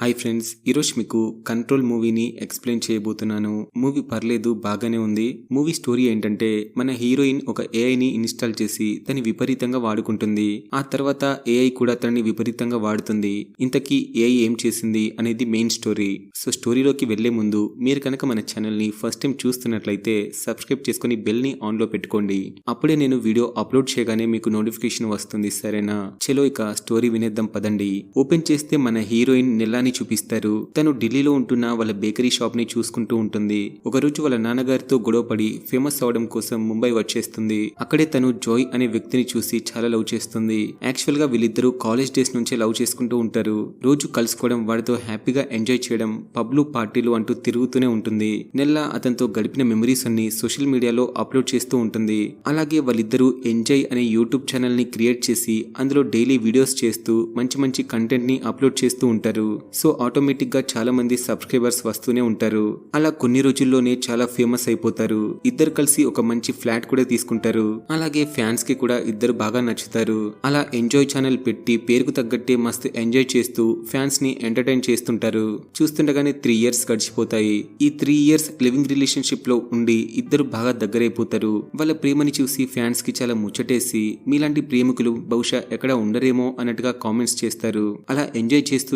Hi friends, ఈరోజు మీకు control మూవీని ఎక్స్ప్లెయిన్ చేయబోతున్నాను. మూవీ పర్లేదు, బాగానే ఉంది. మూవీ స్టోరీ ఏంటంటే, మన హీరోయిన్ ఒక ఏఐని ఇన్స్టాల్ చేసి తని విపరీతంగా వాడుకుంటుంది. ఆ తర్వాత ఏఐ కూడా తనని విపరీతంగా వాడుతుంది. ఇంతకీ ఏఐ ఏం చేసింది అనేది మెయిన్ స్టోరీ. సో స్టోరీలోకి వెళ్లే ముందు మీరు కనుక మన ఛానల్ ని ఫస్ట్ టైం చూస్తున్నట్లయితే సబ్స్క్రైబ్ చేసుకుని బెల్ ని ఆన్ లో పెట్టుకోండి. అప్పుడే నేను వీడియో అప్లోడ్ చేయగానే మీకు నోటిఫికేషన్ వస్తుంది. సరేనా? చలో ఇక స్టోరీ వినేద్దాం పదండి. ఓపెన్ చేస్తే మన హీరోయిన్ నెల్లాని చూపిస్తారు. తను ఢిల్లీలో ఉంటున్న వాళ్ళ బేకరీ షాప్ ని చూసుకుంటూ ఉంటుంది. ఒకరోజు వాళ్ళ నాన్నగారితో గొడవపడి ఫేమస్ అవడం కోసం ముంబై వచ్చేస్తుంది. అక్కడే తను జాయ్ అనే వ్యక్తిని చూసి చాలా లవ్ చేస్తుంది. యాక్చువల్ గా వీళ్ళిద్దరూ కాలేజ్ డేస్ నుంచే లవ్ చేసుకుంటూ ఉంటారు. రోజు కలుసుకోవడం, వాడితో హ్యాపీగా ఎంజాయ్ చేయడం, పబ్లు పార్టీలు అంటూ తిరుగుతూనే ఉంటుంది. నెల్ల అతనితో గడిపిన మెమరీస్ అన్ని సోషల్ మీడియాలో అప్లోడ్ చేస్తూ ఉంటుంది. అలాగే వాళ్ళిద్దరూ ఎంజాయ్ అనే యూట్యూబ్ ఛానల్ ని క్రియేట్ చేసి అందులో డైలీ వీడియోస్ చేస్తూ మంచి మంచి కంటెంట్ ని అప్లోడ్ చేస్తూ ఉంటారు. సో ఆటోమేటిక్ గా చాలా మంది సబ్స్క్రైబర్స్ వస్తూనే ఉంటారు. అలా కొన్ని రోజుల్లోనే చాలా ఫేమస్ అయిపోతారు. ఇద్దరు కలిసి ఒక మంచి ఫ్లాట్ కూడా తీసుకుంటారు. అలాగే ఫ్యాన్స్ కి కూడా ఇద్దరు బాగా నచ్చుతారు. అలా ఎంజాయ్ ఛానల్ పెట్టి పేరుకు తగ్గట్టే మస్తు ఎంజాయ్ చేస్తూ ఫ్యాన్స్ ని ఎంటర్టైన్ చేస్తుంటారు. చూస్తుండగానే 3 years గడిచిపోతాయి. ఈ 3 years లివింగ్ రిలేషన్షిప్ లో ఉండి ఇద్దరు బాగా దగ్గరైపోతారు. వాళ్ళ ప్రేమని చూసి ఫ్యాన్స్ కి చాలా ముచ్చటేసి మీలాంటి ప్రేమికులు బహుశా ఎక్కడ ఉండరేమో అన్నట్టుగా కామెంట్స్ చేస్తారు. అలా ఎంజాయ్ చేస్తూ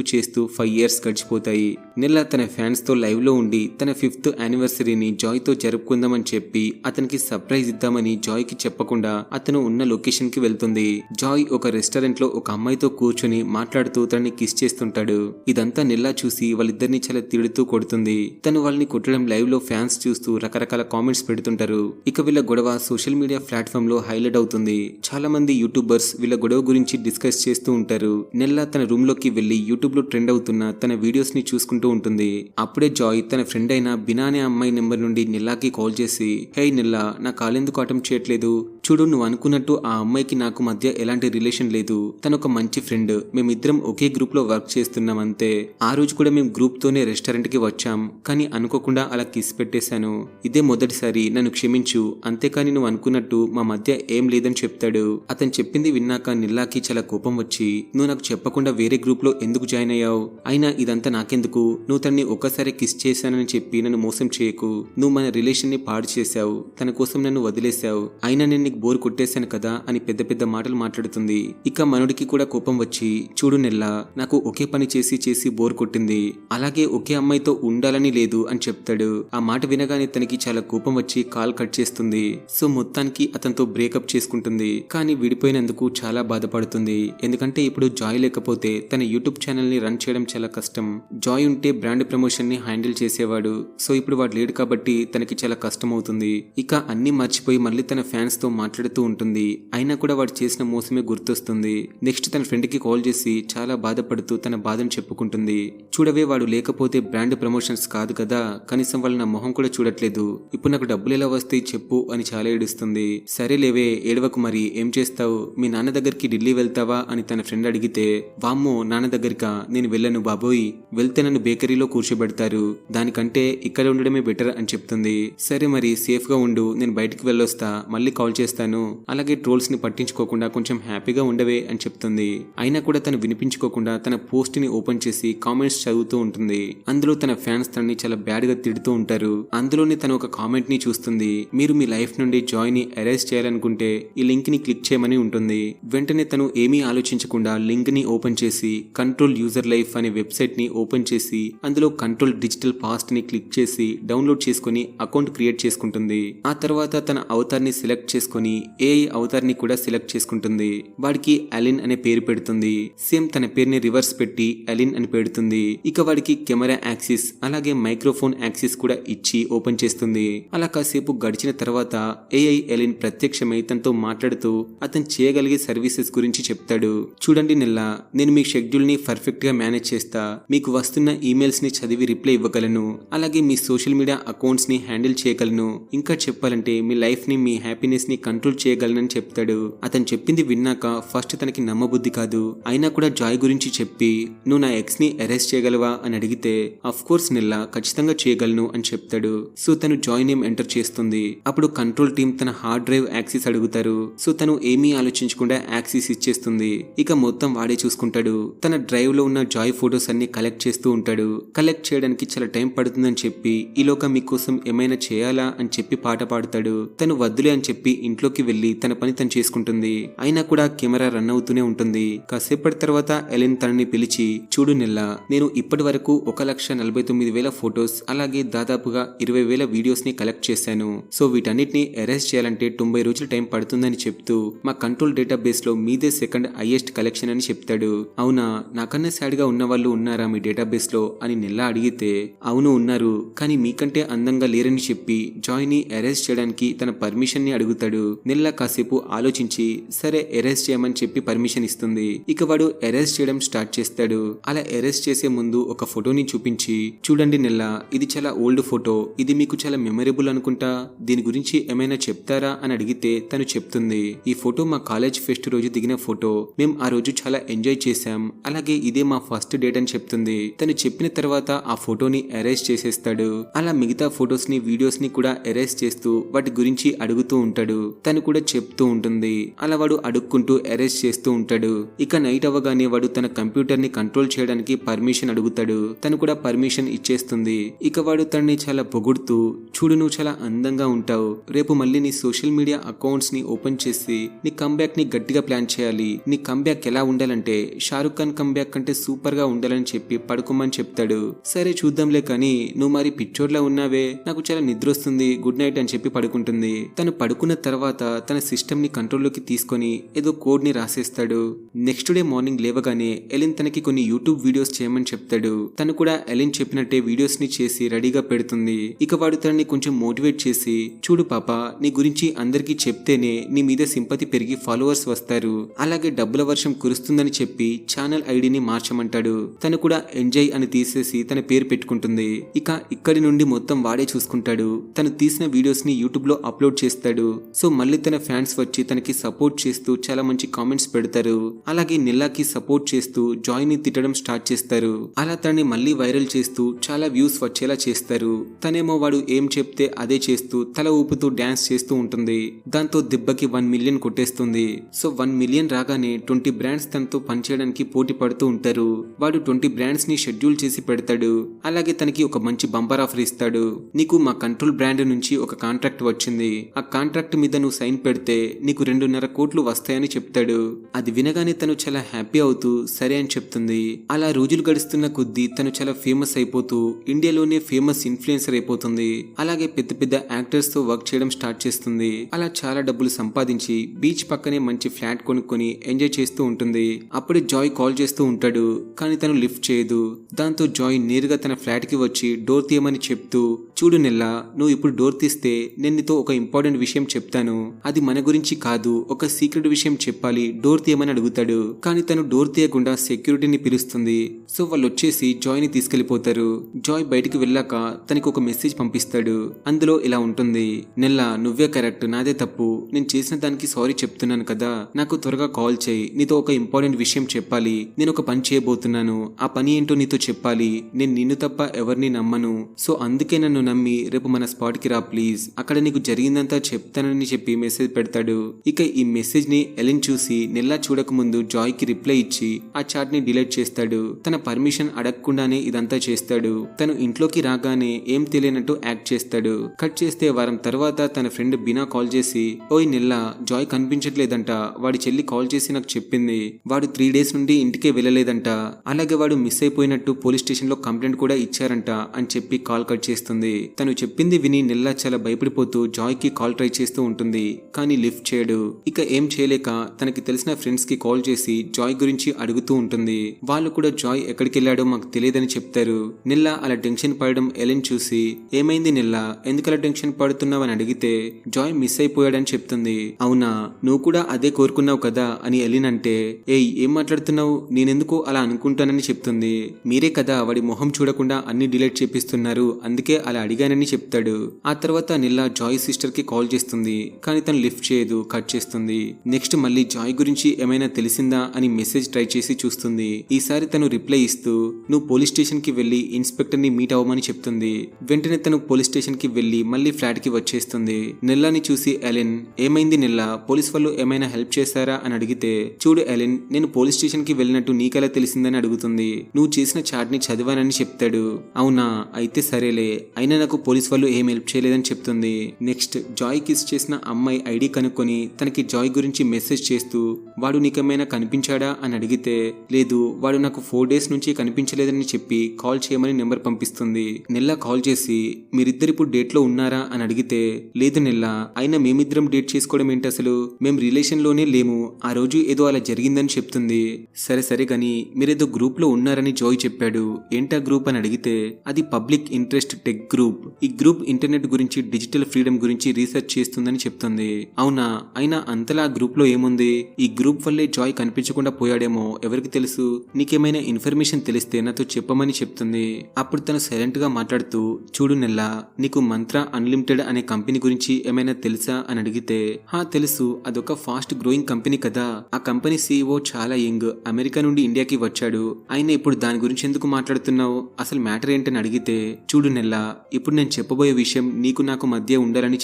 5 years గడిచిపోతాయి. నెల తన ఫ్యాన్స్ తో లైవ్ లో ఉండి తన 5th యానివర్సరీని జాయ్ తో జరుపుకుందామని చెప్పి అతనికి సర్ప్రైజ్ ఇద్దామని జాయ్ కి చెప్పకుండా అతను ఉన్న లొకేషన్ కి వెళ్తుంది. జాయ్ ఒక రెస్టారెంట్ లో ఒక అమ్మాయితో కూర్చొని మాట్లాడుతూ తనని కిస్ చేస్తుంటాడు. ఇదంతా నెల్లా చూసి వాళ్ళిద్దరిని చాలా తిడుతూ కొడుతుంది. తను వాళ్ళని కొట్టడం లైవ్ లో ఫ్యాన్స్ చూస్తూ రకరకాల కామెంట్స్ పెడుతుంటారు. ఇక వీళ్ళ గొడవ సోషల్ మీడియా ప్లాట్ఫామ్ లో హైలైట్ అవుతుంది. చాలా మంది యూట్యూబర్స్ వీళ్ళ గొడవ గురించి డిస్కస్ చేస్తూ ఉంటారు. నెల్లా తన రూమ్ లోకి వెళ్లి యూట్యూబ్ లో ట్రెండ్ అవుతున్న తన వీడియోస్ ని చూసుకుంటూ ఉంటుంది. అప్పుడే జాయ్ తన ఫ్రెండ్ అయిన బినా అనే అమ్మాయి నెంబర్ నుండి నెల్లాకి కాల్ చేసి, హే నెల్లా, నా కాల్ ఎందుకు అటెంప్ట్ చేయట్లేదు? చూడు, నువ్వు అనుకున్నట్టు ఆ అమ్మాయికి నాకు మధ్య ఎలాంటి రిలేషన్ లేదు. తను ఒక మంచి ఫ్రెండ్. మేమిద్దరం ఒకే గ్రూప్ లో వర్క్ చేస్తున్నాం అంతే. ఆ రోజు కూడా మేము గ్రూప్ తోనే రెస్టారెంట్ కి వచ్చాం. కానీ అనుకోకుండా అలా కిస్ పెట్టేశాను. ఇదే మొదటిసారి, నన్ను క్షమించు. అంతేకాని నువ్వు అనుకున్నట్టు మా మధ్య ఏం లేదని చెప్తాడు. అతను చెప్పింది విన్నాక నెల్లాకి చాలా కోపం వచ్చి, నువ్వు నాకు చెప్పకుండా వేరే గ్రూప్ లో ఎందుకు జాయిన్ అయ్యావు? అయినా ఇదంతా నాకెందుకు? నువ్వు తన్ని ఒక్కసారి కిస్ చేశానని చెప్పి నన్ను మోసం చేయకు. నువ్వు మన రిలేషన్ ని పాడు చేశావు. తన కోసం నన్ను వదిలేశావు. అయినా నేను నీకు బోర్ కొట్టేశాను కదా అని పెద్ద పెద్ద మాటలు మాట్లాడుతుంది. ఇక మనుడికి కూడా కోపం వచ్చి, చూడు నెల్లా, నాకు ఒకే పని చేసి చేసి బోర్ కొట్టింది. అలాగే ఒకే అమ్మాయితో ఉండాలని లేదు అని చెప్తాడు. ఆ మాట వినగానే తనకి చాలా కోపం వచ్చి కాల్ కట్ చేస్తుంది. సో మొత్తానికి అతనితో బ్రేకప్ చేసుకుంటుంది. కానీ విడిపోయినందుకు చాలా బాధపడుతుంది. ఎందుకంటే ఇప్పుడు జాయ్ లేకపోతే తన యూట్యూబ్ ఛానల్ ని రన్ చేయడం చాలా కష్టం. జాయ్ ఉంటే బ్రాండ్ ప్రమోషన్ ని హ్యాండిల్ చేసేవాడు. సో ఇప్పుడు వాడు లేడు కాబట్టి తనకి చాలా కష్టం అవుతుంది. ఇక అన్ని మర్చిపోయి మళ్ళీ తన ఫ్యాన్స్ తో మాట్లాడుతూ ఉంటుంది. అయినా కూడా వాడు చేసిన మోసమే గుర్తొస్తుంది. నెక్స్ట్ తన ఫ్రెండ్ కి కాల్ చేసి చాలా బాధపడుతూ తన బాధను చెప్పుకుంటుంది. చూడవే, వాడు లేకపోతే బ్రాండ్ ప్రమోషన్స్ కాదు కదా, కనీసం వాళ్ళు నా మొహం కూడా చూడట్లేదు. ఇప్పుడు నాకు డబ్బులు ఎలా వస్తాయి చెప్పు అని చాలా ఏడుస్తుంది. సరే లేవే, ఏడవకు, మరి ఏం చేస్తావు? మీ నాన్న దగ్గరికి ఢిల్లీ వెళ్తావా అని తన ఫ్రెండ్ అడిగితే, వామ్మో, నాన్న దగ్గరికా? నేను వెళ్ళను బాబోయ్. వెళ్తే నన్ను బేకరీలో కూర్చోబెడతారు. దానికంటే ఇక్కడ ఉండడమే బెటర్ అని చెప్తుంది. సరే మరి, సేఫ్ గా ఉండు, నేను బయటికి వెళ్ళొస్తా, మళ్ళీ కాల్ చేస్తాను. అలాగే ట్రోల్స్ ని పట్టించుకోకుండా కొంచెం హ్యాపీగా ఉండవే అని చెప్తుంది. అయినా కూడా తను వినిపించుకోకుండా తన పోస్ట్ ని ఓపెన్ చేసి కామెంట్స్ చదువుతూ ఉంటుంది. అందులో తన ఫ్యాన్స్ తనని చాలా బ్యాడ్ గా తిడుతూ ఉంటారు. అందులోనే తను ఒక కామెంట్ ని చూస్తుంది. మీరు మీ లైఫ్ నుండి జాయ్ ని ఎరేజ్ చేయాలనుకుంటే ఈ లింక్ ని క్లిక్ చేయమని ఉంటుంది. వెంటనే తను ఏమీ ఆలోచించకుండా లింక్ ని ఓపెన్ చేసి కంట్రోల్ యూజర్ లైఫ్ అనే వెబ్సైట్ ని ఓపెన్ చేసి అందులో కంట్రోల్ డిజిటల్ పాస్ట్ ని క్లిక్ చేసి డౌన్లోడ్ చేసుకుని అకౌంట్ క్రియేట్ చేసుకుంటుంది. ఆ తర్వాత తన అవతార్ ని సెలెక్ట్ చేసుకుని ఏఐ అవతార్ ని కూడా సెలెక్ట్ చేసుకుంటుంది. వాడికి అలిన్ అనే పేరు పెడుతుంది. సేమ్ తన పేరుని రివర్స్ పెట్టి అలిన్ అని పెడుతుంది. ఇక వాడికి కెమెరా యాక్సిస్ అలాగే మైక్రోఫోన్ యాక్సిస్ కూడా ఇచ్చి ఓపెన్ చేస్తుంది. అలా కాసేపు గడిచిన తర్వాత ఏఐ అలిన్ ప్రత్యక్షమై తనతో మాట్లాడుతూ అతను చేయగలిగే సర్వీసెస్ గురించి చెప్తాడు. చూడండి నెల్లా, నేను మీ షెడ్యూల్ ని పర్ఫెక్ట్ గా మేనేజ్ చేస్తా. మీకు వస్తున్న ఈమెయిల్స్ ని చదివి రిప్లై ఇవ్వగలను. అలాగే మీ సోషల్ మీడియా అకౌంట్స్ ని హ్యాండిల్ చేయగలను. ఇంకా చెప్పాలంటే మీ లైఫ్ ని, మీ హ్యాపీనెస్ ని కంట్రోల్ చేయగలనని చెప్తాడు. అతను చెప్పింది విన్నాక ఫస్ట్ తనకి నమ్మబుద్ధి కాదు. అయినా కూడా జాయ్ గురించి చెప్పి నువ్వు నా ఎక్స్ ని అరెస్ట్ చేయగలవా అని అడిగితే అఫ్ కోర్స్ నిల్లా ఖచ్చితంగా చేయగలను అని చెప్తాడు. సో తను జాయ్ నేమ్ ఎంటర్ చేస్తుంది. అప్పుడు కంట్రోల్ టీం తన హార్డ్ డ్రైవ్ యాక్సిస్ అడుగుతారు. సో తను ఏమీ ఆలోచించకుండా యాక్సిస్ ఇచ్చేస్తుంది. ఇక మొత్తం వాడే చూసుకుంటాడు. తన డ్రైవ్ లో ఉన్న జాయ్ ఫొటోస్ అన్ని కలెక్ట్ చేస్తూ ఉంటాడు. కలెక్ట్ చేయడానికి చాలా టైం పడుతుందని చెప్పి ఈలోగా మీకోసం ఏమైనా చేయాలా అని చెప్పి పాట పాడుతాడు. తను వద్దులే అని చెప్పి ఇంట్లోకి వెళ్లి తన పని తను చేసుకుంటుంది. అయినా కూడా కెమెరా రన్ అవుతూనే ఉంటుంది. కాసేపటి తర్వాత ఎలిన్ తనని పిలిచి చూడు నెల్లా, నేను ఇప్పటి వరకు 1,49,000 ఫొటోస్ అలాగే దాదాపుగా 20,000 వీడియోస్ ని కలెక్ట్ చేశాను. సో వీటన్నిటిని అరెస్ట్ చేయాలంటే 90 రోజులు టైం పడుతుందని చెప్తూ మా కంట్రోల్ డేటాబేస్ లో మీదే సెకండ్ హైయెస్ట్ కలెక్షన్ అని చెప్తాడు. అవునా, నాకన్నా సాడ్ గా ఉన్న వాళ్ళు ఉన్నారా మీ డేటాబేస్ లో అని నెల్లా అడిగితే అవును ఉన్నారు, కానీ మీకంటే అందంగా లేరని చెప్పి జాయ్ ని అరెస్ట్ చేయడానికి తన పర్మిషన్ ని అడుగుతాడు. నెల్లా కాసేపు ఆలోచించి సరే అరెస్ట్ చేయమని చెప్పి పర్మిషన్ ఇస్తుంది. ఇక వాడు అరెస్ట్ చేయడం స్టార్ట్ చేస్తాడు. అలా అరెస్ట్ చేసే ముందు ఒక ఫోటోని చూపించి చూడండి నెల్లా, ఇది చాలా ఓల్డ్ ఫోటో, ఇది మీకు చాలా మెమరబుల్ అనుకుంటా, దీని గురించి ఏమైనా చెప్తారా అని అడిగితే తను చెప్తుంది ఈ ఫోటో మా కాలేజ్ ఫెస్ట్ రోజు దిగిన ఫోటో, మేం ఆ రోజు చాలా ఎంజాయ్ చేశాం, అలాగే ఇదే మా ఫస్ట్ డేట్ అని చెప్తుంది. తను చెప్పిన తర్వాత ఆ ఫోటోని అరెస్ట్ చేసేస్తాడు. అలా మిగతా ఫొటోస్ ని వీడియోస్ ని కూడా అరెస్ట్ చేస్తూ వాటి గురించి అడుగుతూ ఉంటాడు. తను కూడా చెప్తూ ఉంటుంది. అలా వాడు అడుక్కుంటూ అరెస్ట్ చేస్తూ ఉంటాడు. ఇక నైట్ అవ్వగానే వాడు తన కంప్యూటర్ ని కంట్రోల్ చేయడానికి పర్మిషన్ అడుగుతాడు. తను కూడా పర్మిషన్ ఇచ్చేస్తుంది. ఇక వాడు తనని చాలా పొగుడుతూ చూడు నువ్వు చాలా అందంగా ఉంటావు, రేపు మళ్ళీ నీ సోషల్ మీడియా అకౌంట్స్ ని ఓపెన్ చేసి నీ కంబ్యాక్ ని గట్టిగా ప్లాన్ చేయాలి, నీ కంబ్యాక్ ఎలా ఉండాలంటే షారుఖ్ ఖాన్ కంబ్యాక్ కంటే సూపర్ గా ఉండాలని చెప్పి పడుకోమని చెప్తాడు. సరే చూద్దాంలే కానీ నువ్వు మరి పిచ్చోడ్లా ఉన్నావే, నాకు చాలా నిద్ర వస్తుంది, గుడ్ నైట్ అని చెప్పి పడుకుంటుంది. తను పడుకున్న తర్వాత తన సిస్టమ్ ని కంట్రోల్లోకి తీసుకొని ఏదో కోడ్ ని రాసేస్తాడు. నెక్స్ట్ డే మార్నింగ్ లేవగానే ఎలిన్ తనకి కొన్ని యూట్యూబ్ వీడియోస్ చేయమని చెప్తాడు. తను కూడా ఎలిన్ చెప్పినట్టే వీడియోస్ ని చేసి రెడీగా పెడుతుంది. ఇక వాడు తనని కొంచెం మోటివేట్ చేసి చూడు పాప, నీ గురించి అందరికీ చెప్తేనే నీ మీద సింపతి పెరిగి ఫాలోవర్స్ వస్తారు, అలాగే డబ్బుల వర్షం కురుస్తుందని చెప్పి ఛానల్ ఐడిని మార్చమంటాడు. తను కూడా ఎంజాయ్ అని తీసేసి తన పేరు పెట్టుకుంటుంది. ఇక ఇక్కడి నుండి మొత్తం వాడే చూసుకుంటాడు. తను తీసిన వీడియోస్ ని యూట్యూబ్ లో అప్లోడ్ చేస్తాడు. సో మళ్ళీ తన ఫ్యాన్స్ వచ్చి తనకి సపోర్ట్ చేస్తూ చాలా మంచి కామెంట్స్ పెడతారు. అలాగే నిల్లాకి సపోర్ట్ చేస్తూ జాయ్ ని తిట్టడం స్టార్ట్ చేస్తారు. అలా తనని మళ్ళీ వైరల్ చేస్తూ చాలా వ్యూస్ వచ్చేలా చేస్తారు. తనేమో వాడు ఏం చెప్తే అదే చేస్తూ తల ఊపుతూ డాన్స్ చేస్తూ ఉంటుంది. దాంతో దెబ్బకి 1 మిలియన్ కొట్టేస్తుంది. సో 1 మిలియన్ రాగానే 20 బ్రాండ్స్ తనతో పనిచేయడానికి పోటీ పడుతూ ఉంటారు. వాడు 20 బ్రాండ్స్ ని షెడ్యూల్ చేసి పెడతాడు. అలాగే తనకి ఒక మంచి బంపర్ ఆఫర్ ఇస్తాడు. నీకు మా కంట్రోల్ బ్రాండ్ నుంచి ఒక కాంట్రాక్ట్ వచ్చింది, ఆ కాంట్రాక్ట్ మీద నువ్వు సైన్ పెడితే నీకు 2.5 కోట్లు వస్తాయని చెప్తాడు. అది వినగానే తను చాలా హ్యాపీ అవుతూ సరే అని చెప్తుంది. అలా రోజులు గడుస్తున్న కొద్దీ తను చాలా ఫేమస్ అయిపోతూ ఇండియాలోనే ఫేమస్ ఇన్ఫ్లుయెన్సర్ అయిపోతుంది. అలాగే పెద్ద పెద్ద యాక్టర్స్ తో వర్క్ చేయడం స్టార్ట్ చేస్తుంది. అలా చాలా డబ్బులు సంపాదించి బీచ్ పక్కనే మంచి ఫ్లాట్ కొనుక్కొని ఎంజాయ్ చేస్తూ ఉంటుంది. అప్పుడే జాయ్ కాల్ చేస్తూ ఉంటాడు, కానీ తను లిఫ్ట్ చేయదు. దాంతో జాయ్ నేరుగా తన ఫ్లాట్ కి వచ్చి డోర్ తీయమని చెప్తూ చూడు నెల్లా, నువ్వు ఇప్పుడు డోర్ తీస్తే నేను నీతో ఒక ఇంపార్టెంట్ విషయం చెప్తాను, అది మన గురించి కాదు, ఒక సీక్రెట్ విషయం చెప్పాలి, డోర్ తీయమని అడుగుతాడు. కానీ తను డోర్ తీయకుండా సెక్యూరిటీని పిలుస్తుంది. సో వాళ్ళు వచ్చేసి జాయ్ ని తీసుకెళ్లిపోతారు. జాయ్ బయటికి వెళ్ళాక తనకి ఒక మెసేజ్ పంపిస్తాడు. అందులో ఇలా ఉంటుంది, నెల్లా నువ్వే కరెక్ట్, నాదే తప్పు, నేను చేసిన దానికి సారీ చెప్తున్నాను కదా, నాకు త్వరగా కాల్ చేయి, నీతో ఒక ఇంపార్టెంట్ విషయం చెప్పాలి, నేను ఒక పని చేయబోతున్నాను, ఆ పని ఏంటో నీతో చెప్పాలి, నేను నిన్ను తప్ప ఎవరిని నమ్మను, సో అందుకే నన్ను నమ్మి రేపు మన స్పాట్ కి రా ప్లీజ్, అక్కడ నీకు జరిగిందంతా చెప్తానని చెప్పి మెసేజ్ పెడతాడు. ఇక ఈ మెసేజ్ ని ఎలిన్ చూసి నెల్లా చూడక ముందు జాయ్ కి రిప్లై ఇచ్చి ఆ చాట్ ని డిలీట్ చేస్తాడు. తన పర్మిషన్ అడగకుండానే ఇదంతా చేస్తాడు. తను ఇంట్లోకి రాగానే ఏం తెలియనట్టు యాక్ట్ చేస్తాడు. కట్ చేస్తే వారం తర్వాత తన ఫ్రెండ్ బినా కాల్ చేసి ఓయ్ నెల్లా, జాయ్ కనిపించట్లేదంట, వాడి చెల్లి కాల్ చేసి నాకు చెప్పింది, వాడు 3 డేస్ నుండి ఇంటికే వెళ్ళలేదంట, అలాగే వాడు మిస్ అయిపోయినట్టు పోలీస్ స్టేషన్ లో కంప్లైంట్ కూడా ఇచ్చారంట అని చెప్పి కాల్ కట్ చేస్తుంది. తను చెప్పింది విని నెల్లా చాలా భయపడిపోతూ జాయ్ కి కాల్ ట్రై చేస్తూ ఉంటుంది, కానీ లిఫ్ట్ చేయడు. ఇక ఏం చేయలేక తనకి తెలిసిన ఫ్రెండ్స్ కి కాల్ చేసి జాయ్ గురించి అడుగుతూ ఉంటుంది. వాళ్ళు కూడా జాయ్ ఎక్కడికి వెళ్ళాడో మాకు తెలియదని చెప్తారు. నెల్లా అలా టెన్షన్ పడడం ఎలిన్ చూసి ఏమైంది నెల్లా, ఎందుకలా టెన్షన్ పడుతున్నావని అడిగితే జాయ్ మిస్ అయిపోయాడని చెప్తుంది. అవునా, నువ్వు కూడా అదే కోరుకున్నావు కదా అని ఎలిన్ అంటే ఏయ్ ఏం మాట్లాడుతున్నావు, నేనెందుకు అలా అనుకుంటానని చెప్తుంది. మీరే కదా వాడి మొహం చూడకుండా అన్ని డిలీట్ చేపిస్తున్నారు, అందుకే అలా అడిగానని చెప్తాడు. ఆ తర్వాత నెల్లా జాయ్ సిస్టర్ కి కాల్ చేస్తుంది. కానీ తను లిఫ్ట్ చేయదు, కట్ చేస్తుంది. నెక్స్ట్ మళ్ళీ జాయ్ గురించి ఏమైనా తెలిసిందా అని మెసేజ్ ట్రై చేసి చూస్తుంది. ఈసారి తను రిప్లై ఇస్తూ నువ్వు పోలీస్ స్టేషన్ కి వెళ్లి ఇన్స్పెక్టర్ ని మీట్ అవ్వమని చెప్తుంది. వెంటనే తను పోలీస్ స్టేషన్ కి వెళ్లి మళ్ళీ ఫ్లాట్ కి వచ్చేస్తుంది. నెల్లాని చూసి ఎలెన్, ఏమైంది నెల్లా, పోలీస్ వాళ్ళు ఏమైనా హెల్ప్ చేశారా అని అడిగితే, చూడు ఎలెన్, నేను పోలీస్ స్టేషన్ కి వెళ్ళినట్టు నీకెలా తెలిసిందని అడుగుతుంది. నువ్వు చేసిన చాట్ ని చదివానని చెప్తాడు. అవునా, అయితే సరేలే, అయినా నాకు పోలీస్ వాళ్ళు ఏం హెల్ప్ చేయలేదని చెప్తుంది. నెక్స్ట్ జాయ్ కిస్ చేసిన అమ్మాయి ఐడి కనుక్కొని తనకి జాయ్ గురించి మెసేజ్ చేస్తూ వాడు నీకేమైనా కనిపించాడా అని అడిగితే, లేదు, వాడు నాకు 4 days నుంచి కనిపించలేదని చెప్పి కాల్ చేయమని నెంబర్ పంపిస్తుంది. నెల్లా కాల్ చేసి మీరిద్దరిప్పుడు డేట్ లో ఉన్నారా అని అడిగితే, లేదు నెల్లా, అయినా మేమిద్దరం డేట్ చేసుకోవడం ఏంటి, అసలు మేము రిలేషన్ లోనే లేము, ఆ రోజు ఏదో అలా జరిగిందని చెప్తుంది. సరే సరే గాని మీరేదో గ్రూప్ లో ఉన్నారని జాయ్ చెప్పాడు, ఏంటా గ్రూప్ అని అడిగితే, అది పబ్లిక్ ఇంట్రెస్ట్ టెక్ గ్రూప్. ఈ గ్రూప్ ఇంటర్నెట్ గురించి, డిజిటల్ ఫ్రీడమ్ గురించి రీసెర్చ్ చేస్తుందని చెప్తుంది. అవునా, అయినా అంతలా గ్రూప్ లో ఏముంది, ఈ గ్రూప్ వల్లే జాయ్ కనిపించకుండా పోయాడేమో, ఎవరికి తెలుసు, నీకేమైనా ఇన్ఫర్మేషన్ తెలిస్తే నాతో చెప్పమని చెప్తుంది. అప్పుడు తను సైలెంట్ గా మాట్లాడుతూ, చూడు నెల్లా, నీకు మంత్ర అన్లిమిటెడ్ అనే కంపెనీ గురించి ఏమైనా తెలుసా అని అడిగితే, హా తెలుసు, అదొక ఫాస్ట్ గ్రోయింగ్ కంపెనీ కదా, ఆ కంపెనీ CEO చాలా యంగ్, అమెరికా నుండి ఇండియాకి వచ్చాడు, అయినా ఇప్పుడు దాని గురించి ఎందుకు మాట్లాడుతున్నావు, అసలు మ్యాటర్ ఏంటని అడిగితే, చూడు నెల్లా, ఇప్పుడు నేను చెప్పబోయే విషయం నీకు నాకు మధ్య ఉండాలని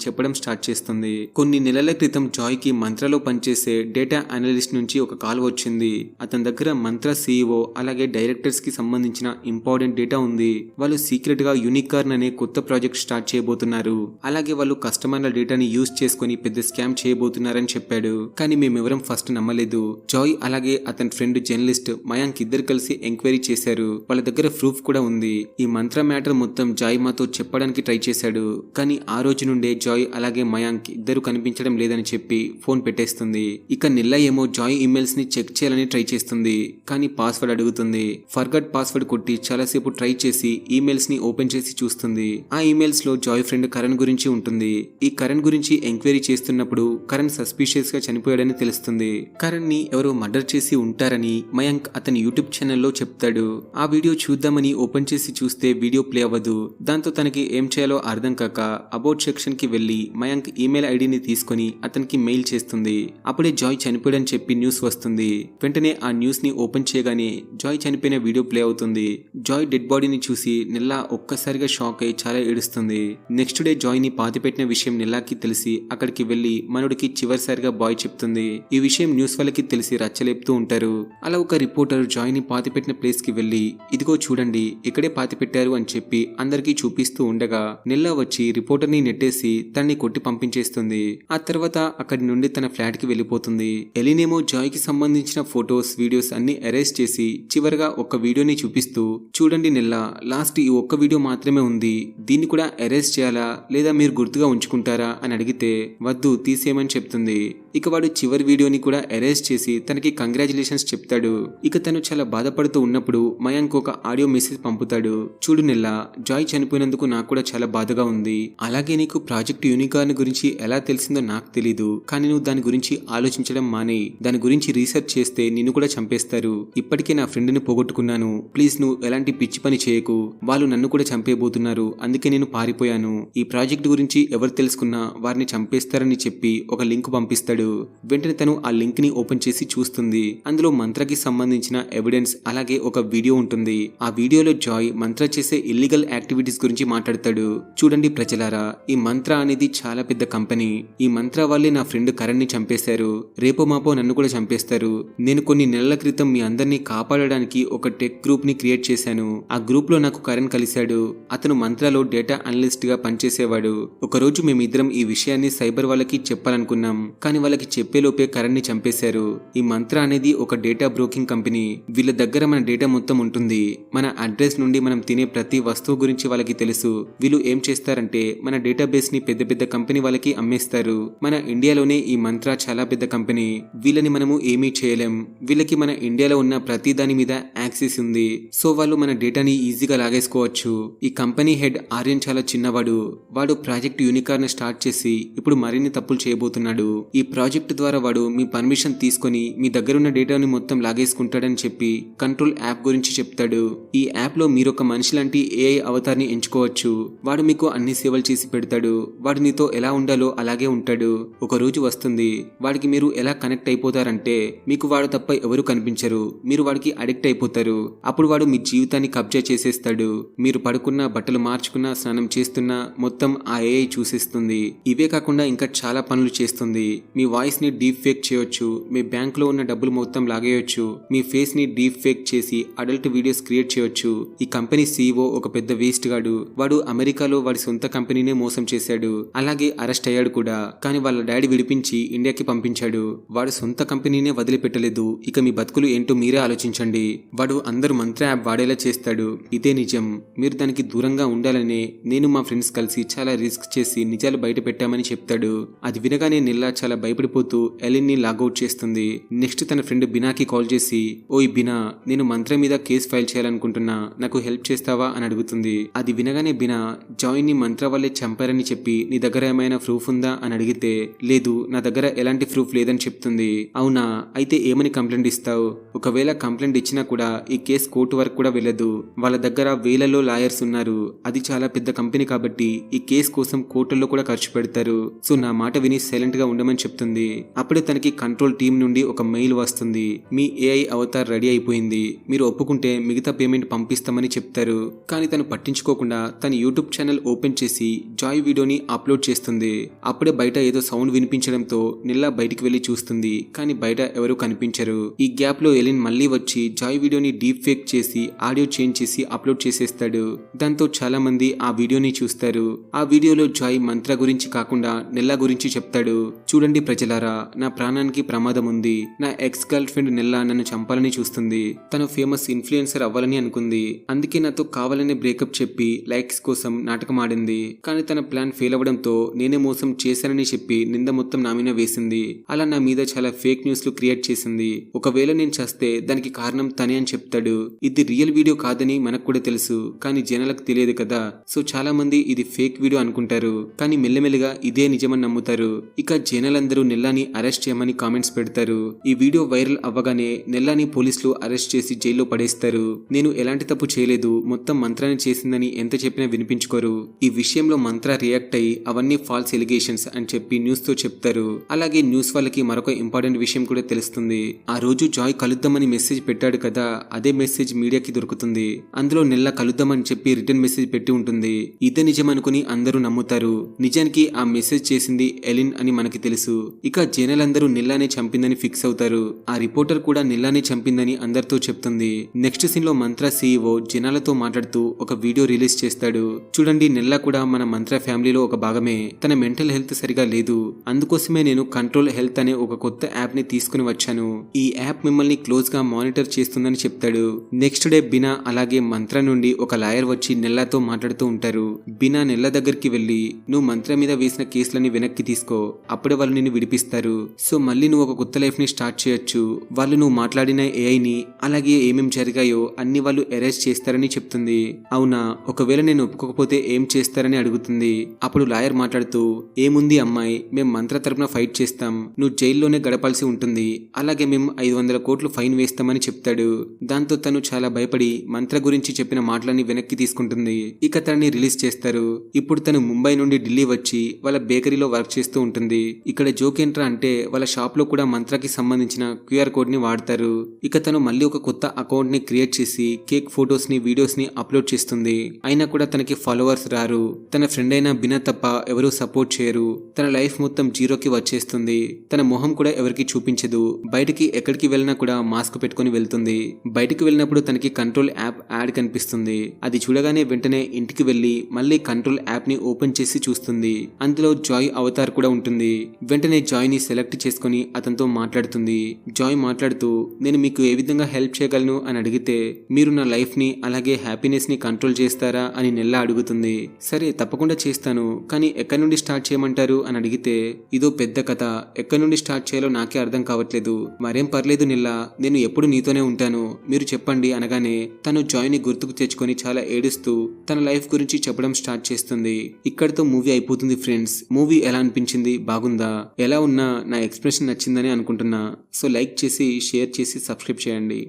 చెప్పడం స్టార్ట్ చేస్తుంది. కొన్ని నెలల క్రితం జాయ్ కి మంత్రలో పనిచేసే డేటా అనలిస్ట్ నుంచి ఒక కాల్ వచ్చింది. అతని దగ్గర మంత్ర CEO అలాగే డైరెక్టర్స్ కి సంబంధించిన ఇంపార్టెంట్ డేటా ఉంది. వాళ్ళు సీక్రెట్ గా యూనికార్న్ అనే కొత్త ప్రాజెక్ట్ స్టార్ట్ చేయబోతున్నారు. అలాగే వాళ్ళు కస్టమర్ల డేటాని యూజ్ చేసుకుని పెద్ద స్కామ్ చేయబోతున్నారని చెప్పాడు. కానీ మేమెవరం ఫస్ట్ నమ్మలేదు. జాయ్ అలాగే అతని ఫ్రెండ్ జర్నలిస్ట్ మయాంక్ ఇద్దరు కలిసి ఎంక్వైరీ చేశారు. వాళ్ళ దగ్గర ప్రూఫ్ కూడా ఉంది. ఈ మంత్ర మ్యాటర్ మొత్తం జాయ్ మాతో చెప్పడానికి ట్రై చేశాడు. కానీ ఆ రోజు నుండే జాయ్ అలాగే మయాంక్ ఇద్దరు కనిపించడం లేదని చెప్పి ఫోన్ పెట్టేస్తుంది. ఇక నిల్లా ఏమో జాయ్ ఈమెయిల్స్ ని చెక్ చేయాలని ట్రై చేస్తుంది. కానీ పాస్వర్డ్ అడుగుతుంది. ఫర్గట్ పాస్వర్డ్ కొట్టి చాలాసేపు ట్రై చేసి ఈమెయిల్స్ ని ఓపెన్ చేసి చూస్తుంది. ఆ ఈమెయిల్స్ లో జాయ్ ఫ్రెండ్ కరణ్ గురించి ఉంటుంది. ఈ కరణ్ గురించి ఎంక్వైరీ చేస్తున్నప్పుడు కరణ్ సస్పిషియస్ గా చనిపోయాడని తెలుస్తుంది. కరణ్ ని ఎవరో మర్డర్ చేసి ఉంటారని మయాంక్ అతని యూట్యూబ్ ఛానల్లో చెప్తాడు. ఆ వీడియో చూద్దామని ఓపెన్ చేసి చూస్తే వీడియో ప్లే అవ్వదు. దాంతో తనకి ఏం చేయాలో అర్థం కాక అబౌట్ సెక్షన్ కి వెళ్లి మయాంక్ ఈమెయిల్ ఐడిని తీసుకుని అతనికి మెయిల్ చేస్తుంది. అప్పుడే జాయ్ చనిపోయాడని చెప్పి న్యూస్ వస్తుంది. వెంటనే ఆ న్యూస్ ని ఓపెన్ చేయగానే జాయ్ చనిపోయిన వీడియో ప్లే అవుతుంది. జాయ్ డెడ్ బాడీని చూసి నెల్లా ఒక్కసారిగా షాక్ అయి చాలా ఏడుస్తుంది. నెక్స్ట్ డే జాయ్ ని పాతిపెట్టిన విషయం నెల్లాకి తెలిసి అక్కడికి వెళ్లి మనోడికి చివరిసారిగా బాయ్ చెప్తుంది. ఈ విషయం న్యూస్ వాళ్ళకి తెలిసి రచ్చలేపుతూ ఉంటారు. అలా ఒక రిపోర్టర్ జాయ్ ని పాతిపెట్టిన ప్లేస్ కి వెళ్లి, ఇదిగో చూడండి ఇక్కడే పాతిపెట్టారు అని చెప్పి అందరికీ చూపిస్తూ ఉండగా నెల్లా వచ్చి రిపోర్టర్ ని నెట్టేసి తనని కొట్టి పంపించేస్తుంది. ఆ తర్వాత అక్కడి నుండి తన ఫ్లాట్ కి వెళ్లిపోతుంది. ఎలినేమో జాయ్ కి సంబంధించిన ఫొటోస్, వీడియోస్ అన్ని అరెస్ట్ చేసి చివరిగా ఒక వీడియోని చూపిస్తూ, చూడండి నెల్లా, లాస్ట్ ఈ ఒక్క వీడియో మాత్రమే ఉంది, దీన్ని కూడా అరెస్ట్ చేయాలా లేదా మీరు గుర్తుగా ఉంచుకుంటారా అని అడిగితే, వద్దు తీసేయమని చెప్తుంది. ఇక వాడు చివరి వీడియోని కూడా అరెస్ట్ చేసి తనకి కంగ్రాచులేషన్స్ చెప్తాడు. ఇక తను చాలా బాధపడుతూ ఉన్నప్పుడు మయాంక్ ఒక ఆడియో మెసేజ్ పంపుతాడు. చూడు నెల్లా, జాయ్ చనిపోయినందుకు నాకు కూడా చాలా బాధగా ఉంది. అలాగే నీకు ప్రాజెక్ట్ యూనికార్న్ గురించి ఎలా తెలిసిందో నాకు తెలీదు. కానీ నువ్వు దాని గురించి ఆలోచించడం మానేయి. దాని గురించి రీసెర్చ్ చేస్తే నిన్ను కూడా చంపేస్తారు. ఇప్పటికే నా ఫ్రెండ్ ని పోగొట్టుకున్నాను. ప్లీజ్ నువ్వు ఎలాంటి పిచ్చి పని చేయకు. వాళ్ళు నన్ను కూడా చంపేయబోతున్నారు. అందుకే నేను పారిపోయాను. ఈ ప్రాజెక్ట్ గురించి ఎవరు తెలుసుకున్నా వారిని చంపేస్తారని చెప్పి ఒక లింక్ పంపిస్తాడు. వెంటనే తను ఆ లింక్ ని ఓపెన్ చేసి చూస్తుంది. అందులో మంత్రకి సంబంధించిన ఎవిడెన్స్ అలాగే ఒక వీడియో ఉంటుంది. ఆ వీడియోలో జాయ్ మంత్ర చేసే ఇల్లీగల్ యాక్టివిటీస్ గురించి మాట్లాడతాడు. చూడండి ప్రజలారా, ఈ మంత్ర అనేది చాలా పెద్ద కంపెనీ. ఈ మంత్ర వాళ్ళే నా ఫ్రెండ్ కరణ్ ని చంపేశారు. రేపో మాపో నన్ను కూడా చంపేస్తారు. నేను కొన్ని నెలల క్రితం మీ అందరినీ కాపాడడానికి ఒక టెక్ గ్రూప్ ని క్రియేట్ చేశాను. ఆ గ్రూప్ లో నాకు కరణ్ కలిశాడు. అతను మంత్రలో డేటా అనలిస్ట్ గా పనిచేసేవాడు. ఒక రోజు మేమిద్దరం ఈ విషయాన్ని సైబర్ వాళ్ళకి చెప్పాలనుకున్నాం. కానీ వాళ్ళకి చెప్పేలోపే కరణ్ ని చంపేశారు. ఈ మంత్ర అనేది ఒక డేటా బ్రోకింగ్ కంపెనీ. వీళ్ళ దగ్గర మన డేటా మొత్తం ఉంటుంది. మన అడ్రస్ నుండి మనం తినే ప్రతి వస్తువు గురించి వాళ్ళకి తెలుసు. వీళ్ళు ఏం చేస్తారంటే మన డేటాబేస్ ని పెద్ద పెద్ద కంపెనీ వాళ్ళకి అమ్మేస్తారు. మన ఇండియాలోనే ఈ మంత్ర చాలా పెద్ద కంపెనీ. వీళ్ళని మనము ఏమీ చేయలేం. వీళ్ళకి మన ఇండియాలో ఉన్న ప్రతి దాని మీద యాక్సెస్ ఉంది. సో వాళ్ళు మన డేటాని ఈజీగా లాగేసుకోవచ్చు. ఈ కంపెనీ హెడ్ ఆర్యన్ చాలా చిన్నవాడు. వాడు ప్రాజెక్ట్ యూనికార్న్ స్టార్ట్ చేసి ఇప్పుడు మరిన్ని తప్పులు చేయబోతున్నాడు. ఈ ప్రాజెక్ట్ ద్వారా వాడు మీ పర్మిషన్ తీసుకొని మీ దగ్గరున్న డేటాని మొత్తం లాగేసుకుంటాడని చెప్పి కంట్రోల్ యాప్ గురించి చెప్తాడు. ఈ యాప్ లో మీరొక మనిషి లాంటి AI అవతార్ని ఎంచుకోవచ్చు. వాడు మీకు అన్ని సేవలు చేసి పెడతాడు. వాడు నీతో ఎలా ఉండాలో అలాగే ఉంటాడు. ఒక రోజు వస్తుంది, వాడికి మీరు ఎలా కనెక్ట్ అయిపోతారంటే మీకు వాడు తప్ప ఎవరు కనిపించరు, మీరు వాడికి అడిక్ట్ అయిపోతారు. అప్పుడు వాడు మీ జీవితాన్ని కబ్జా చేసేస్తాడు. మీరు పడుకున్నా, బట్టలు మార్చుకున్నా, స్నానం చేస్తున్నా మొత్తం ఆ ఏఐ చూసేస్తుంది. ఇవే కాకుండా ఇంకా చాలా పనులు చేస్తుంది. మీ వాయిస్ ని డీప్ ఫేక్ చేయొచ్చు, మీ బ్యాంక్ లో ఉన్న డబ్బులు మొత్తం లాగేయొచ్చు, మీ ఫేస్ ని డీప్ ఫేక్ చేసి అడల్ట్ వీడియోస్ క్రియేట్ చేయొచ్చు. ఈ కంపెనీ సీఈఓ ఒక పెద్ద వేస్ట్ గాడు. వాడు అమెరికాలో వాడి సొంత కంపెనీనే మోసం చేశాడు, అలాగే అరెస్ట్ అయ్యాడు కూడా. కానీ వాళ్ళ డాడీ విడిపించి ఇండియాకి పంపించాడు. వాడు సొంత కంపెనీనే వదిలిపెట్టలేదు. ఇక మీ బతుకులు ఏంటో మీరే ఆలోచించండి. వాడు అందరు మంత్ర యాప్ వాడేలా చేస్తాడు. ఇదే నిజం. మీరు దానికి దూరంగా ఉండాలనే నేను మా ఫ్రెండ్స్ కలిసి చాలా రిస్క్ చేసి నిజాలు బయట పెట్టామని చెప్తాడు. అది వినగానే నిల్లా చాలా భయపడిపోతూ ఎలిన్ ని లాగౌట్ చేస్తుంది. నెక్స్ట్ తన ఫ్రెండ్ బినాకి కాల్ చేసి, ఓయ్ బినా, నేను మంత్ర మీద కేసు ఫైల్ చేయాలనుకుంటున్నా, నాకు హెల్ప్ చేస్తావా అని అడుగుతుంది. అది వినగానే బినా జాయ్ ని మంత్ర వల్లే చంపారని చెప్పి నీ దగ్గర ఏమైనా ప్రూఫ్ ఉందా అని అడిగితే, లేదు, నా దగ్గర ఎలాంటి ప్రూఫ్ లేదని చెప్తుంది. అవునా, అయితే ఏమని కంప్లైంట్ ఇస్తావు? ఒకవేళ కంప్లైంట్ ఇచ్చినా కూడా ఈ కేసు కోర్టు వరకు కూడా వెళ్ళదు. వాళ్ళ దగ్గర వేలలో లాయర్స్ ఉన్నారు. అది చాలా పెద్ద కంపెనీ కాబట్టి ఈ కేసు కోసం కోర్టుల్లో కూడా ఖర్చు పెడతారు. సో నా మాట విని సైలెంట్ గా ఉండమని చెప్తుంది. అప్పుడే తనకి కంట్రోల్ టీం నుండి ఒక మెయిల్ వస్తుంది. మీ ఏఐ అవతార్ రెడీ అయిపోయింది, మీరు ఒప్పుకుంటే మిగతా పేమెంట్ పంపిస్తామని చెప్తారు. కానీ తను పట్టించుకోకుండా తన యూట్యూబ్ ఛానల్ ఓపెన్ చేసి జాయ్ వీడియోని అప్లోడ్ చేస్తుంది. అప్పుడే బయట ఏదో సౌండ్ వినిపించడంతో నిల్లా బయటికి వెళ్లి చూస్తుంది. కానీ బయట ఎవరూ కనిపించరు. ఈ గ్యాప్ లో ఎలిన్ మళ్ళీ వచ్చి జాయ్ వీడియోని డీప్ ఫేక్ చేసి ఆడియో చేంజ్ చేసి అప్లోడ్ చేసేస్తాడు. దాంతో చాలా మంది ఆ వీడియోని చూస్తారు. ఆ వీడియోలో జాయ్ మంత్ర గురించి కాకుండా నెల్లా గురించి చెప్తాడు. చూడండి ప్రజలారా, నా ప్రాణానికి ప్రమాదం ఉంది. నా ఎక్స్ గర్ల్ ఫ్రెండ్ నెల్లా నన్ను చంపాలని చూస్తుంది. తను ఫేమస్ ఇన్ఫ్లుయెన్సర్ అవ్వాలని అనుకుంది. అందుకే నాతో కావాలనే బ్రేకప్ చెప్పి లైక్స్ కోసం నాటకం ఆడింది. కానీ తన ప్లాన్ ఫెయిల్ అవ్వడంతో నేనే మోసం చేశానని చెప్పి నింద మొత్తం నా మీద వేసింది. అలా నా మీద చాలా ఫేక్ న్యూస్లు క్రియేట్ చేసింది. ఒకవేళ నేను చేస్తే దానికి కారణం తనే అని చెప్తాడు. ఇది రియల్ వీడియో కాదని మనకు కూడా తెలుసు, కానీ జనాలకు తెలియదు కదా. సో చాలా మంది ఇది ఫేక్ వీడియో అనుకుంటారు, కానీ మెల్లమెల్లగా ఇదే నిజమని నమ్ముతారు. ఇక జనాలందరూ నెల్లాని అరెస్ట్ చేయమని కామెంట్స్ పెడతారు. ఈ వీడియో వైరల్ అవ్వగానే నెల్లాని పోలీసులు అరెస్ట్ చేసి జైల్లో పడేస్తారు. నేను ఎలాంటి తప్పు చేయలేదు, మొత్తం మంత్రాన్ని చేసిందని ఎంత చెప్పినా వినిపించుకోరు. ఈ విషయంలో మంత్ర రియాక్ట్ అయ్యి అవన్నీ ఫాల్స్ ఎలిగేషన్స్ అని చెప్పి న్యూస్ తో చెప్తారు. అలాగే న్యూస్ వాళ్ళకి మరొక ఇంపార్టెంట్ విషయం కూడా తెలుస్తుంది. ఆ రోజు జాయ్ కలుద్దామని మెసేజ్ పెట్టాడు కదా, అదే మెసేజ్ మీడియాకి దొరుకుతుంది. అందులో నెల్లా కలుద్దామని చెప్పి రిటర్న్ మెసేజ్ పెట్టి ఉంటుంది. ఇదే నిజం అనుకుని అందరూ నమ్ముతారు. నిజానికి ఆ మెసేజ్ చేసింది ఎలిన్ అని మనకి తెలుసు. ఇక జనాలందరూ నెల్లానే చంపిందని ఫిక్స్ అవుతారు. ఆ రిపోర్టర్ కూడా నెల్లానే చంపిందని అందరితో చెప్తుంది. నెక్స్ట్ సీన్ లో మంత్ర సీఈఓ జనాలతో మాట్లాడుతూ ఒక వీడియో రిలీజ్ చేస్తాడు. చూడండి, నెల్లా కూడా మన మంత్ర ఫ్యామిలీలో ఒక భాగమే. తన మెంటల్ హెల్త్ సరిగా లేదు, అందుకోసమే నేను కంట్రోల్ హెల్త్ అనే ఒక కొత్త యాప్ ని తీసుకుని వచ్చాను. ఈ యాప్ మిమ్మల్ని క్లోజ్ గా మానిటర్ చేస్తుందని చెప్తాడు. నెక్స్ట్ డే బినా అలాగే మంత్ర నుండి ఒక లాయర్ వచ్చి నెల్లాతో మాట్లాడుతూ ఉంటారు. బినా నెల్లా దగ్గరికి వెళ్లి, నువ్వు మంత్ర మీద వేసిన కేసులని వెనక్కి తీసుకో, అప్పుడే వాళ్ళు నిన్ను విడిపిస్తారు. సో మళ్ళీ నువ్వు ఒక కొత్త లైఫ్ ని స్టార్ట్ చేయొచ్చు. వాళ్ళు నువ్వు మాట్లాడిన ఏఐని అలాగే ఏమేం జరిగాయో అన్ని వాళ్ళు ఎరేజ్ చేస్తారని చెప్తుంది. అవునా, ఒకవేళ నేను ఒప్పుకోకపోతే ఏం చేస్తారని అడుగుతుంది. అప్పుడు లాయర్ మాట్లాడుతూ, ఏముంది అమ్మాయి, మేం మంత్ర తరపున ఫైట్ చేస్తాం, నువ్వు జైల్లోనే గడపాల్సి ఉంటుంది, అలాగే మేము 500 కోట్లు ఫైన్ వేస్తామని చెప్తాడు. దాంతో తను చాలా భయపడి మంత్ర గురించి చెప్పిన మాటలని వెనక్కి తీసుకుంటుంది. ఇక తనని రిలీజ్ చేస్తారు. ఇప్పుడు తను ముంబై నుండి ఢిల్లీ వచ్చి వాళ్ళ బేకరీలో వర్క్ చేస్తూ ఉంటుంది. ఇక్కడ జోక్ ఏంట్రా అంటే వాళ్ళ షాప్ లో కూడా మంత్రకి సంబంధించిన QR కోడ్ ని వాడతారు. ఇక తను మళ్ళీ ఒక కొత్త అకౌంట్ ని క్రియేట్ చేసి కేక్ ఫొటోస్ ని వీడియోస్ ని అప్లోడ్ చేస్తుంది. అయినా కూడా తనకి ఫాలోవర్స్ రారు. తన ఫ్రెండ్ అయిన బినా తప్ప ఎవరూ సపోర్ట్ చేయరు. తన లైఫ్ మొత్తం జీరోకి వచ్చేస్తుంది. తన మొహం కూడా ఎవరికి చూపించదు. బయటికి ఎక్కడికి వెళ్ళినా కూడా మాస్క్ పెట్టుకుని వెళ్తుంది. బయటికి వెళ్ళినప్పుడు తనకి కంట్రోల్ యాప్ యాడ్ కనిపిస్తుంది. అది చూడగానే వెంటనే ఇంటికి వెళ్లి మళ్ళీ కంట్రోల్ యాప్ ని ఓపెన్ చేసి చూస్తుంది. అందులో జాయ్ అవతార్ కూడా ఉంటుంది. వెంటనే జాయ్ ని సెలెక్ట్ చేసుకుని అతనితో మాట్లాడుతుంది. జాయ్ మాట్లాడుతూ, నేను మీకు ఏ విధంగా హెల్ప్ చేయగలను అని అడిగితే, మీరు నా లైఫ్ ని అలాగే హ్యాపీనెస్ ని కంట్రోల్ చేస్తారా అని నెల్లా అడుగుతుంది. సరే తప్పకుండా చేస్తాను, కానీ ఎక్కడి నుండి స్టార్ట్ చేయమంటారు అని అడిగితే, ఇదో పెద్ద కథ, ఎక్కడి నుండి స్టార్ట్ చేయాలో నాకే అర్థం కావట్లేదు. మరేం పర్లేదు నెల్లా, నేను ఎప్పుడు నీతోనే ఉంటాను, మీరు చెప్పండి అనగానే తను జాయ్ ని గుర్తుకు తెచ్చుకొని చాలా ఏడుస్తూ తన లైఫ్ గురించి చెప్పడం స్టార్ట్ చేస్తుంది. ఇక్కడితో మూవీ అయిపోతుంది ఫ్రెండ్స్. మూవీ ఎలా అనిపించింది, బాగుందా? ఎలా ఉన్నా నా ఎక్స్ప్రెషన్ నచ్చిందని అనుకుంటున్నా. సో లైక్ చేసి షేర్ చేసి సబ్స్క్రైబ్ చేయండి.